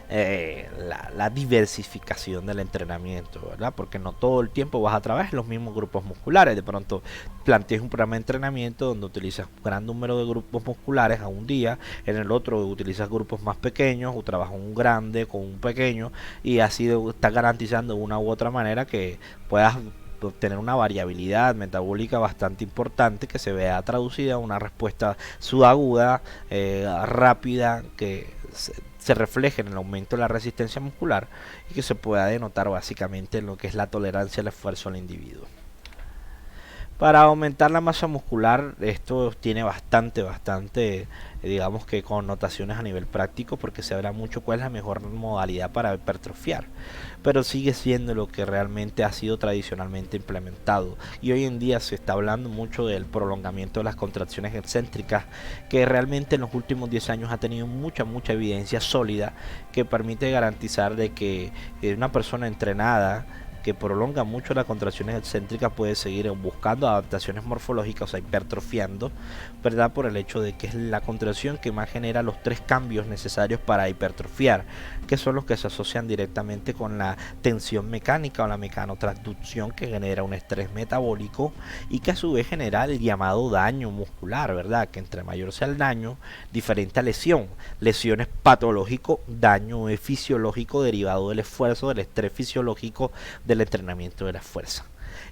Speaker 3: la diversificación del entrenamiento, ¿verdad? Porque no todo el tiempo vas a trabajar los mismos grupos musculares. De pronto planteas un programa de entrenamiento donde utilizas un gran número de grupos musculares a un día, en el otro utilizas grupos más pequeños o trabajas un grande con un pequeño, y así estás garantizando de una u otra manera que puedas obtener una variabilidad metabólica bastante importante que se vea traducida a una respuesta subaguda, rápida, que se refleje en el aumento de la resistencia muscular y que se pueda denotar básicamente en lo que es la tolerancia al esfuerzo del individuo. Para aumentar la masa muscular, esto tiene bastante, digamos que connotaciones a nivel práctico, porque se habla mucho cuál es la mejor modalidad para hipertrofiar, pero sigue siendo lo que realmente ha sido tradicionalmente implementado, y hoy en día se está hablando mucho del prolongamiento de las contracciones excéntricas, que realmente en los últimos 10 años ha tenido mucha evidencia sólida que permite garantizar de que una persona entrenada que prolonga mucho las contracciones excéntricas puede seguir buscando adaptaciones morfológicas, o sea, hipertrofiando, ¿verdad? Por el hecho de que es la contracción que más genera los 3 cambios necesarios para hipertrofiar, que son los que se asocian directamente con la tensión mecánica o la mecanotransducción, que genera un estrés metabólico y que a su vez genera el llamado daño muscular, ¿verdad? Que entre mayor sea el daño, diferente a lesión. Lesión es patológico, daño es fisiológico derivado del esfuerzo, del estrés fisiológico del entrenamiento de la fuerza.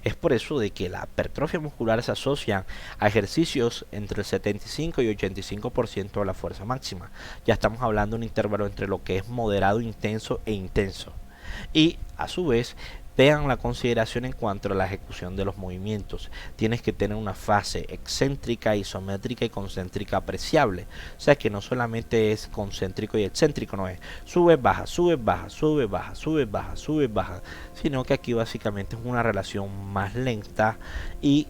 Speaker 3: Es por eso de que la hipertrofia muscular se asocia a ejercicios entre el 75 y 85% de la fuerza máxima. Ya estamos hablando de un intervalo entre lo que es moderado, intenso e intenso. Y a su vez vean la consideración en cuanto a la ejecución de los movimientos. Tienes que tener una fase excéntrica, isométrica y concéntrica apreciable. O sea que no solamente es concéntrico y excéntrico, no es sube, baja, sube, baja, sube, baja, sube, baja, sube, baja, sino que aquí básicamente es una relación más lenta y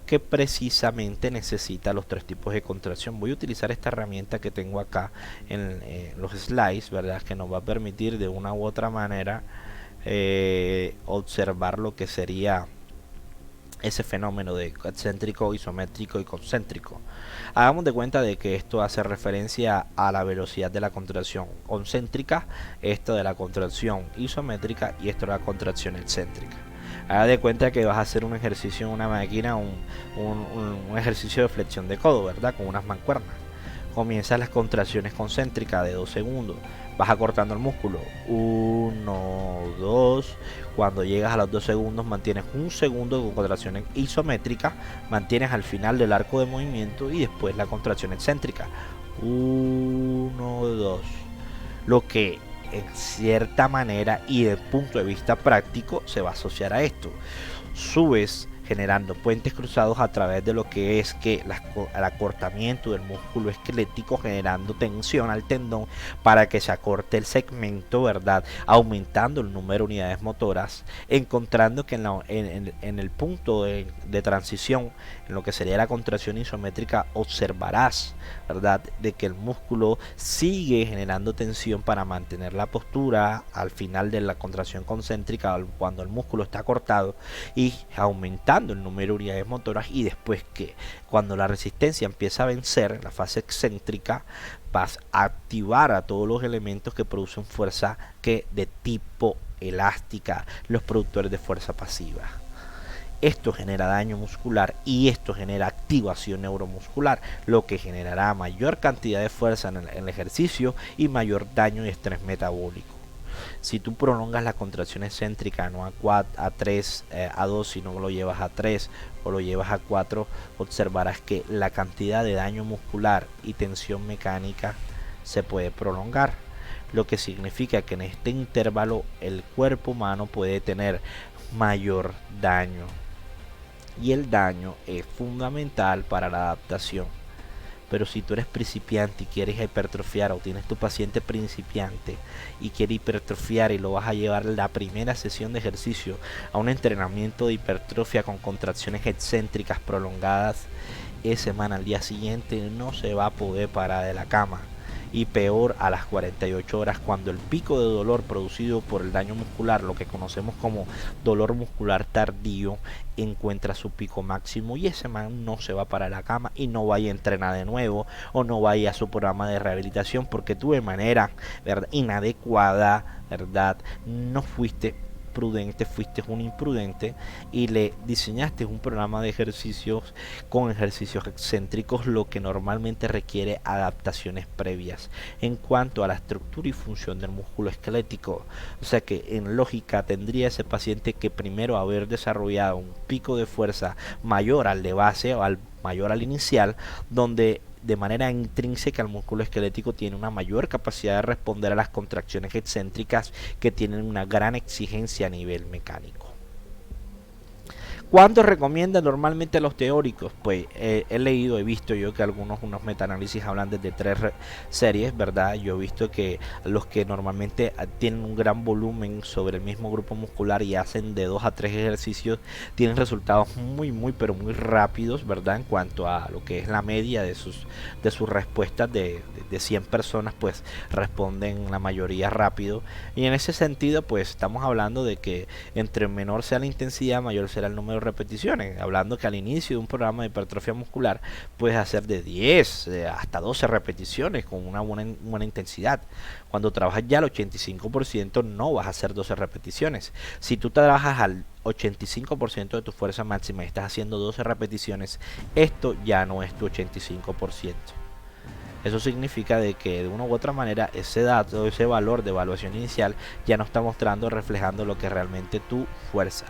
Speaker 3: que precisamente necesita los 3 tipos de contracción. Voy a utilizar esta herramienta que tengo acá en los slides, ¿verdad? Que nos va a permitir de una u otra manera observar lo que sería ese fenómeno de excéntrico, isométrico y concéntrico. Hagamos de cuenta de que esto hace referencia a la velocidad de la contracción concéntrica, esto de la contracción isométrica y esto de la contracción excéntrica. Haga de cuenta que vas a hacer un ejercicio en una máquina, un ejercicio de flexión de codo, ¿verdad? Con unas mancuernas. Comienzas las contracciones concéntricas de 2 segundos. Vas acortando el músculo. 1, 2. Cuando llegas a los 2 segundos, mantienes 1 segundo con contracción isométrica. Mantienes al final del arco de movimiento y después la contracción excéntrica. 1, 2. Lo que en cierta manera y desde el punto de vista práctico se va a asociar a esto. Subes generando puentes cruzados a través de lo que es que el acortamiento del músculo esquelético, generando tensión al tendón para que se acorte el segmento, ¿verdad? Aumentando el número de unidades motoras, encontrando que en el punto de transición, en lo que sería la contracción isométrica, observarás, ¿verdad?, de que el músculo sigue generando tensión para mantener la postura al final de la contracción concéntrica, cuando el músculo está cortado, y aumentando el número de unidades motoras, y después que cuando la resistencia empieza a vencer en la fase excéntrica, vas a activar a todos los elementos que producen fuerza de tipo elástica, los productores de fuerza pasiva. Esto genera daño muscular y esto genera activación neuromuscular, lo que generará mayor cantidad de fuerza en el ejercicio y mayor daño y estrés metabólico. Si tú prolongas la contracción excéntrica no a 4, a 3, a 2, sino lo llevas a 3 o lo llevas a 4, observarás que la cantidad de daño muscular y tensión mecánica se puede prolongar, lo que significa que en este intervalo el cuerpo humano puede tener mayor daño, y el daño es fundamental para la adaptación. Pero si tú eres principiante y quieres hipertrofiar, o tienes tu paciente principiante y quiere hipertrofiar y lo vas a llevar la primera sesión de ejercicio a un entrenamiento de hipertrofia con contracciones excéntricas prolongadas, esa semana al día siguiente no se va a poder parar de la cama, y peor a las 48 horas, cuando el pico de dolor producido por el daño muscular, lo que conocemos como dolor muscular tardío, encuentra su pico máximo, y ese man no se va a parar de la cama y no vaya a entrenar de nuevo o no vaya a su programa de rehabilitación porque tú de manera, ¿verdad?, inadecuada, ¿verdad?, no fuiste prudente, fuiste un imprudente y le diseñaste un programa de ejercicios con ejercicios excéntricos, lo que normalmente requiere adaptaciones previas en cuanto a la estructura y función del músculo esquelético. O sea que en lógica tendría ese paciente que primero haber desarrollado un pico de fuerza mayor al de base o mayor al inicial, donde de manera intrínseca el músculo esquelético tiene una mayor capacidad de responder a las contracciones excéntricas, que tienen una gran exigencia a nivel mecánico. ¿Cuánto recomiendan normalmente los teóricos? Pues he leído, he visto yo que unos metaanálisis hablan desde 3 series, ¿verdad? Yo he visto que los que normalmente tienen un gran volumen sobre el mismo grupo muscular y hacen de 2 a 3 ejercicios tienen resultados pero muy rápidos, ¿verdad? En cuanto a lo que es la media de sus respuestas de 100 personas, pues responden la mayoría rápido. Y en ese sentido, pues estamos hablando de que entre menor sea la intensidad, mayor será el número de repeticiones, hablando que al inicio de un programa de hipertrofia muscular puedes hacer de 10 hasta 12 repeticiones con una buena intensidad. Cuando trabajas ya al 85% no vas a hacer 12 repeticiones. Si tú trabajas al 85% de tu fuerza máxima y estás haciendo 12 repeticiones, esto ya no es tu 85%. Eso significa de que de una u otra manera ese dato, ese valor de evaluación inicial ya no está reflejando lo que realmente tu fuerza,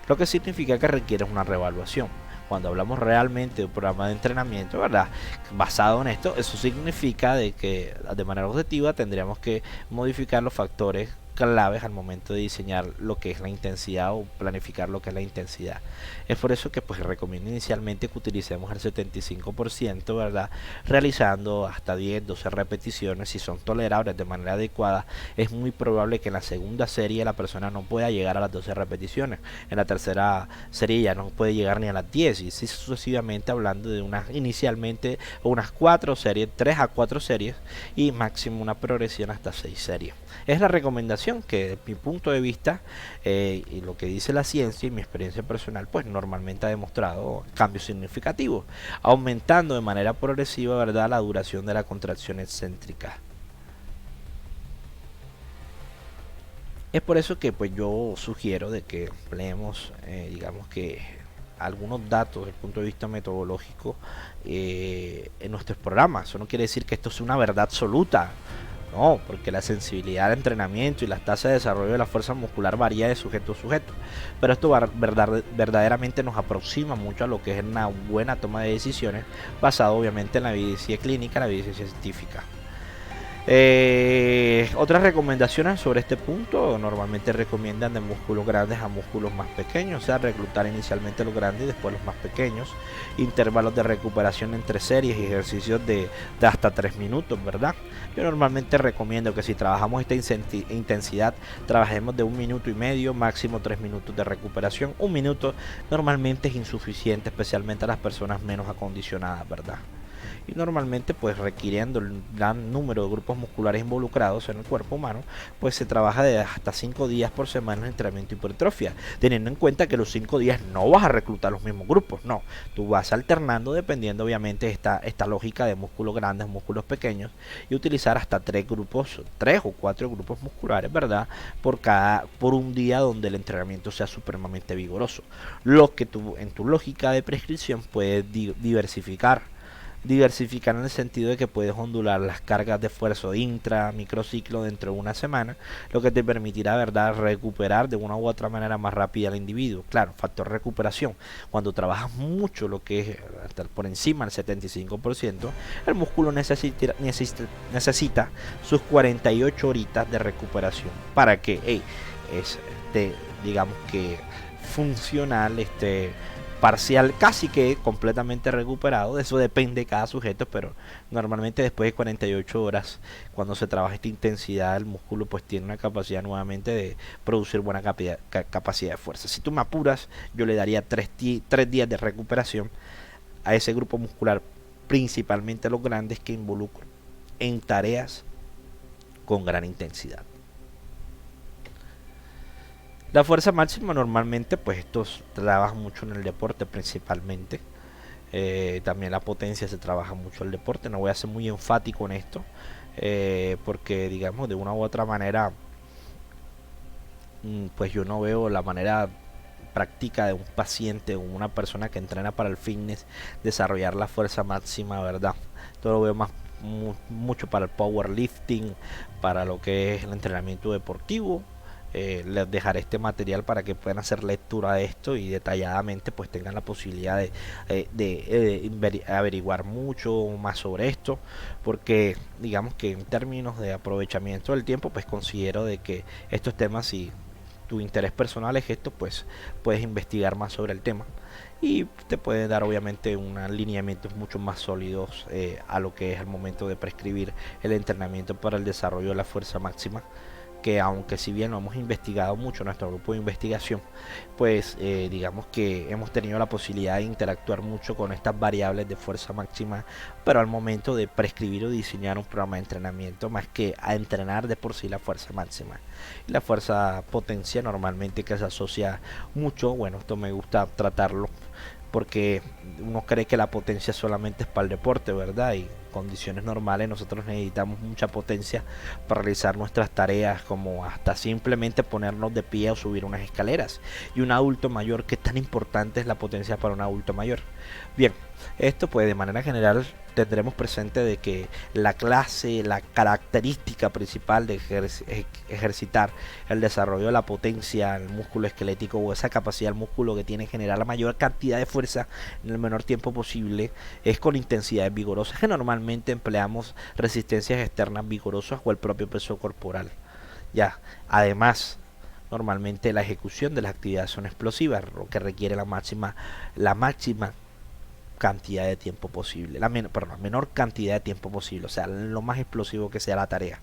Speaker 3: lo que significa que requieres una reevaluación. Cuando hablamos realmente de un programa de entrenamiento, ¿verdad?, basado en esto, eso significa de que de manera objetiva tendríamos que modificar los factores claves al momento de diseñar lo que es la intensidad o planificar lo que es la intensidad. Es por eso que pues recomiendo inicialmente que utilicemos el 75%, ¿verdad?, realizando hasta 10-12 repeticiones. Si son tolerables de manera adecuada, es muy probable que en la segunda serie la persona no pueda llegar a las 12 repeticiones, en la tercera serie ya no puede llegar ni a las 10, y así sucesivamente, hablando de inicialmente unas 4 series, 3 a 4 series, y máximo una progresión hasta 6 series. Es la recomendación que, desde mi punto de vista, y lo que dice la ciencia y mi experiencia personal, pues normalmente ha demostrado cambios significativos, aumentando de manera progresiva, ¿verdad?, la duración de la contracción excéntrica. Es por eso que pues yo sugiero de que empleemos, digamos que algunos datos desde el punto de vista metodológico en nuestros programas. Eso no quiere decir que esto sea una verdad absoluta. No, porque la sensibilidad del entrenamiento y las tasas de desarrollo de la fuerza muscular varía de sujeto a sujeto. Pero esto verdaderamente nos aproxima mucho a lo que es una buena toma de decisiones, basado obviamente en la evidencia clínica, la evidencia científica. Otras recomendaciones sobre este punto: normalmente recomiendan de músculos grandes a músculos más pequeños, o sea, reclutar inicialmente los grandes y después los más pequeños. Intervalos de recuperación entre series y ejercicios de hasta 3 minutos, ¿verdad? Yo normalmente recomiendo que si trabajamos esta intensidad, trabajemos de 1 minuto y medio, máximo 3 minutos de recuperación. 1 minuto normalmente es insuficiente, especialmente a las personas menos acondicionadas, ¿verdad? Y normalmente, pues requiriendo el gran número de grupos musculares involucrados en el cuerpo humano, pues se trabaja de hasta 5 días por semana en entrenamiento de hipertrofia, teniendo en cuenta que los 5 días no vas a reclutar los mismos grupos, no, tú vas alternando dependiendo obviamente de esta lógica de músculos grandes, músculos pequeños, y utilizar hasta 3 o 4 grupos musculares, ¿verdad?, por un día donde el entrenamiento sea supremamente vigoroso, lo que tú en tu lógica de prescripción puedes diversificar, diversificar en el sentido de que puedes ondular las cargas de esfuerzo intra, microciclo dentro de una semana, lo que te permitirá, ¿verdad?, recuperar de una u otra manera más rápida al individuo. Claro, factor recuperación. Cuando trabajas mucho, lo que es hasta por encima del 75%, el músculo necesita sus 48 horitas de recuperación para que digamos que funcional, parcial, casi que completamente recuperado. De eso depende de cada sujeto, pero normalmente después de 48 horas, cuando se trabaja esta intensidad, el músculo pues tiene una capacidad nuevamente de producir buena capacidad de fuerza. Si tú me apuras, yo le daría 3 días de recuperación a ese grupo muscular, principalmente a los grandes que involucro en tareas con gran intensidad. La fuerza máxima normalmente, pues estos trabajan mucho en el deporte principalmente. También la potencia se trabaja mucho en el deporte. No voy a ser muy enfático en esto, porque digamos de una u otra manera, pues yo no veo la manera práctica de un paciente o una persona que entrena para el fitness desarrollar la fuerza máxima, ¿verdad? Todo lo veo más mucho para el powerlifting, para lo que es el entrenamiento deportivo. Les dejaré este material para que puedan hacer lectura de esto y detalladamente pues tengan la posibilidad de averiguar mucho más sobre esto, porque digamos que en términos de aprovechamiento del tiempo pues considero de que estos temas, si tu interés personal es esto, pues puedes investigar más sobre el tema y te puede dar obviamente unos lineamientos mucho más sólidos a lo que es el momento de prescribir el entrenamiento para el desarrollo de la fuerza máxima, que aunque si bien lo hemos investigado mucho nuestro grupo de investigación, pues digamos que hemos tenido la posibilidad de interactuar mucho con estas variables de fuerza máxima, pero al momento de prescribir o diseñar un programa de entrenamiento, más que a entrenar de por sí la fuerza máxima y la fuerza potencia normalmente que se asocia mucho, bueno, esto me gusta tratarlo porque uno cree que la potencia solamente es para el deporte, ¿verdad? Y condiciones normales nosotros necesitamos mucha potencia para realizar nuestras tareas, como hasta simplemente ponernos de pie o subir unas escaleras. Y un adulto mayor, ¿qué tan importante es la potencia para un adulto mayor? Bien, esto pues de manera general tendremos presente de que la característica principal de ejercitar el desarrollo de la potencia, el músculo esquelético o esa capacidad del músculo que tiene que generar la mayor cantidad de fuerza en el menor tiempo posible, es con intensidades vigorosas, que normalmente empleamos resistencias externas vigorosas o el propio peso corporal. Ya, además, normalmente la ejecución de las actividades son explosivas, lo que requiere la máxima cantidad de tiempo posible, la menor cantidad de tiempo posible, o sea, lo más explosivo que sea la tarea.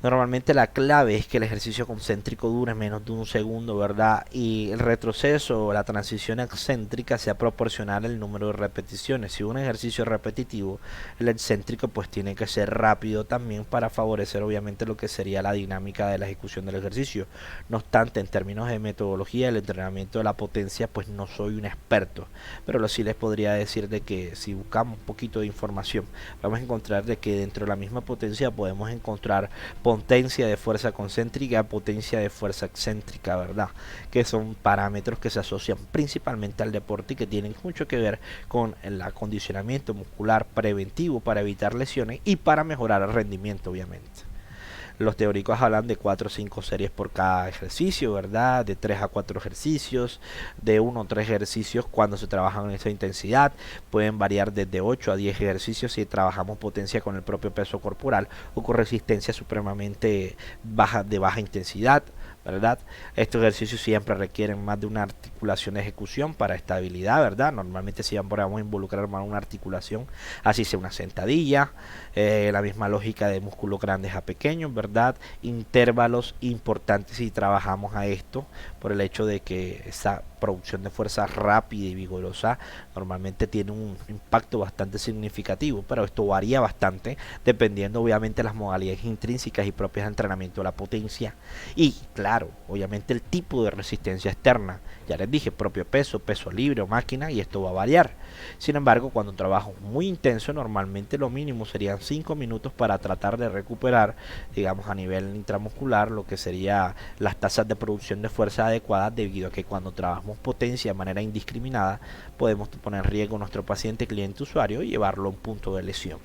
Speaker 3: Normalmente la clave es que el ejercicio concéntrico dure menos de un segundo, ¿verdad? Y el retroceso o la transición excéntrica sea proporcional al número de repeticiones. Si un ejercicio es repetitivo, el excéntrico pues tiene que ser rápido también para favorecer obviamente lo que sería la dinámica de la ejecución del ejercicio. No obstante, en términos de metodología del entrenamiento de la potencia, pues no soy un experto, pero sí les podría decir de que si buscamos un poquito de información, vamos a encontrar de que dentro de la misma potencia podemos encontrar potencia de fuerza concéntrica, potencia de fuerza excéntrica, ¿verdad? Que son parámetros que se asocian principalmente al deporte y que tienen mucho que ver con el acondicionamiento muscular preventivo para evitar lesiones y para mejorar el rendimiento, obviamente. Los teóricos hablan de 4 o 5 series por cada ejercicio, ¿verdad? De 3 a 4 ejercicios, de 1 o 3 ejercicios cuando se trabaja en esa intensidad. Pueden variar desde 8 a 10 ejercicios si trabajamos potencia con el propio peso corporal o con resistencia supremamente de baja intensidad, ¿verdad? Estos ejercicios siempre requieren más de una articulación de ejecución para estabilidad, ¿verdad? Normalmente siempre vamos a involucrar más una articulación, así sea una sentadilla, la misma lógica de músculos grandes a pequeños, ¿verdad? Intervalos importantes si trabajamos a esto, por el hecho de que esa producción de fuerza rápida y vigorosa normalmente tiene un impacto bastante significativo, pero esto varía bastante dependiendo obviamente las modalidades intrínsecas y propias de entrenamiento de la potencia y claro, obviamente el tipo de resistencia externa. Ya les dije, propio peso, peso libre o máquina, y esto va a variar. Sin embargo, cuando un trabajo muy intenso, normalmente lo mínimo serían 5 minutos para tratar de recuperar, digamos a nivel intramuscular, lo que sería las tasas de producción de fuerza adecuadas, debido a que cuando trabajamos damos potencia de manera indiscriminada, podemos poner en riesgo a nuestro paciente, cliente, usuario y llevarlo a un punto de lesión.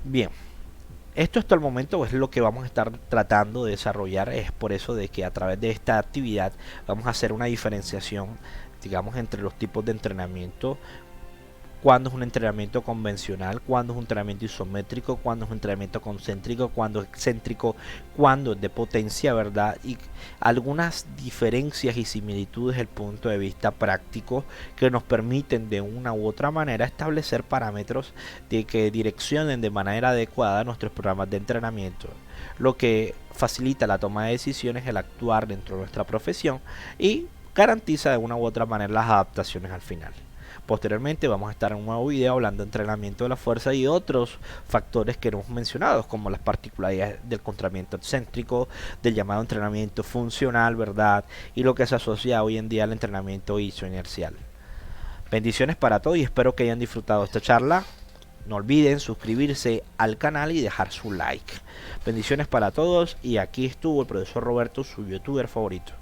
Speaker 3: Bien, esto hasta el momento es lo que vamos a estar tratando de desarrollar. Es por eso de que a través de esta actividad vamos a hacer una diferenciación, digamos, entre los tipos de entrenamiento. Cuándo es un entrenamiento convencional, cuándo es un entrenamiento isométrico, cuándo es un entrenamiento concéntrico, cuándo es excéntrico, cuándo es de potencia, ¿verdad? Y algunas diferencias y similitudes desde el punto de vista práctico que nos permiten de una u otra manera establecer parámetros de que direccionen de manera adecuada nuestros programas de entrenamiento, lo que facilita la toma de decisiones, el actuar dentro de nuestra profesión y garantiza de una u otra manera las adaptaciones al final. Posteriormente vamos a estar en un nuevo video hablando de entrenamiento de la fuerza y otros factores que hemos mencionado, como las particularidades del entrenamiento excéntrico, del llamado entrenamiento funcional, ¿verdad? Y lo que se asocia hoy en día al entrenamiento isoinercial. Bendiciones para todos y espero que hayan disfrutado esta charla. No olviden suscribirse al canal y dejar su like. Bendiciones para todos y aquí estuvo el profesor Roberto, su youtuber favorito.